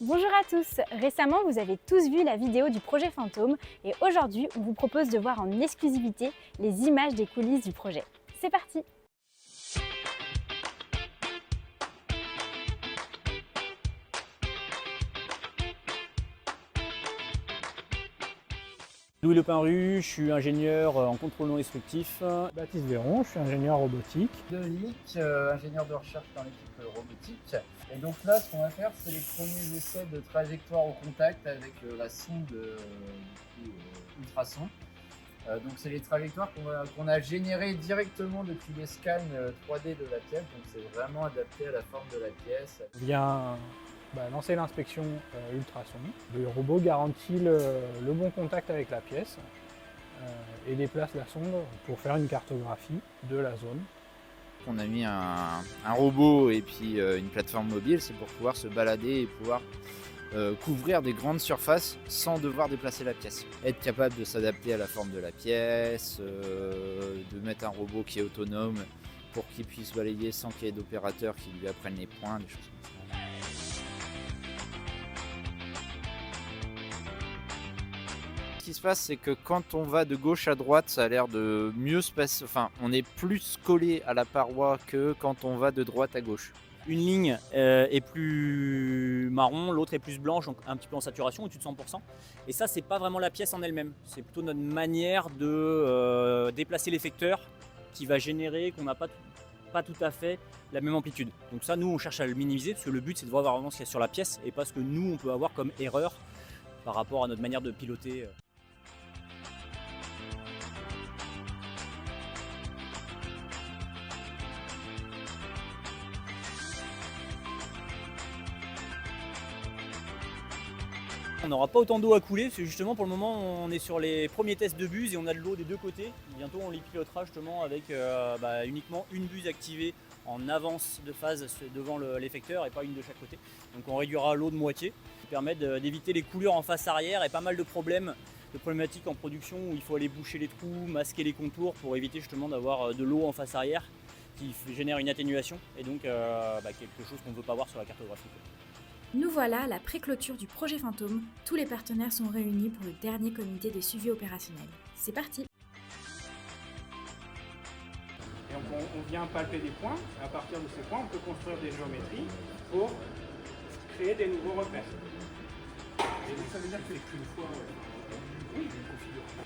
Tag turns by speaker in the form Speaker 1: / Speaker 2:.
Speaker 1: Bonjour à tous. Récemment, vous avez tous vu la vidéo du projet Fantôme et aujourd'hui, on vous propose de voir en exclusivité les images des coulisses du projet. C'est parti!
Speaker 2: Louis Lepinru, je suis ingénieur en contrôle non destructif.
Speaker 3: Baptiste Véron, je suis ingénieur robotique.
Speaker 4: Dominique, ingénieur de recherche dans l'équipe robotique. Et donc là, ce qu'on va faire, c'est les premiers essais de trajectoire au contact avec la sonde ultrason. Donc c'est les trajectoires qu'on a générées directement depuis les scans 3D de la pièce. Donc c'est vraiment adapté à la forme de la pièce.
Speaker 3: On vient lancer l'inspection ultrason. Le robot garantit le bon contact avec la pièce et déplace la sonde pour faire une cartographie de la zone.
Speaker 4: On a mis un robot et puis une plateforme mobile, c'est pour pouvoir se balader et pouvoir couvrir des grandes surfaces sans devoir déplacer la pièce. Être capable de s'adapter à la forme de la pièce, de mettre un robot qui est autonome pour qu'il puisse balayer sans qu'il y ait d'opérateurs qui lui apprennent les points, des choses comme ça. Ce qui se passe, c'est que quand on va de gauche à droite, ça a l'air de mieux se passer. Enfin, on est plus collé à la paroi que quand on va de droite à gauche.
Speaker 2: Une ligne est plus marron, l'autre est plus blanche, donc un petit peu en saturation, au-dessus de 100%. Et ça, c'est pas vraiment la pièce en elle-même. C'est plutôt notre manière de déplacer l'effecteur qui va générer qu'on n'a pas tout à fait la même amplitude. Donc ça, nous, on cherche à le minimiser parce que le but, c'est de voir vraiment ce qu'il y a sur la pièce et pas ce que nous, on peut avoir comme erreur par rapport à notre manière de piloter. On n'aura pas autant d'eau à couler parce que justement pour le moment on est sur les premiers tests de buse et on a de l'eau des deux côtés. Bientôt on les pilotera justement avec uniquement une buse activée en avance de phase devant l'effecteur et pas une de chaque côté. Donc on réduira l'eau de moitié, qui permet d'éviter les coulures en face arrière et pas mal de problématiques en production où il faut aller boucher les trous, masquer les contours pour éviter justement d'avoir de l'eau en face arrière qui génère une atténuation et donc quelque chose qu'on ne veut pas voir sur la cartographie.
Speaker 5: Nous voilà à la pré-clôture du projet Fantôme. Tous les partenaires sont réunis pour le dernier comité de suivi opérationnel. C'est parti!
Speaker 3: Et on vient palper des points. À partir de ces points, on peut construire des géométries pour créer des nouveaux repères. Et donc ça veut dire que c'est qu'une fois, oui, une configuration.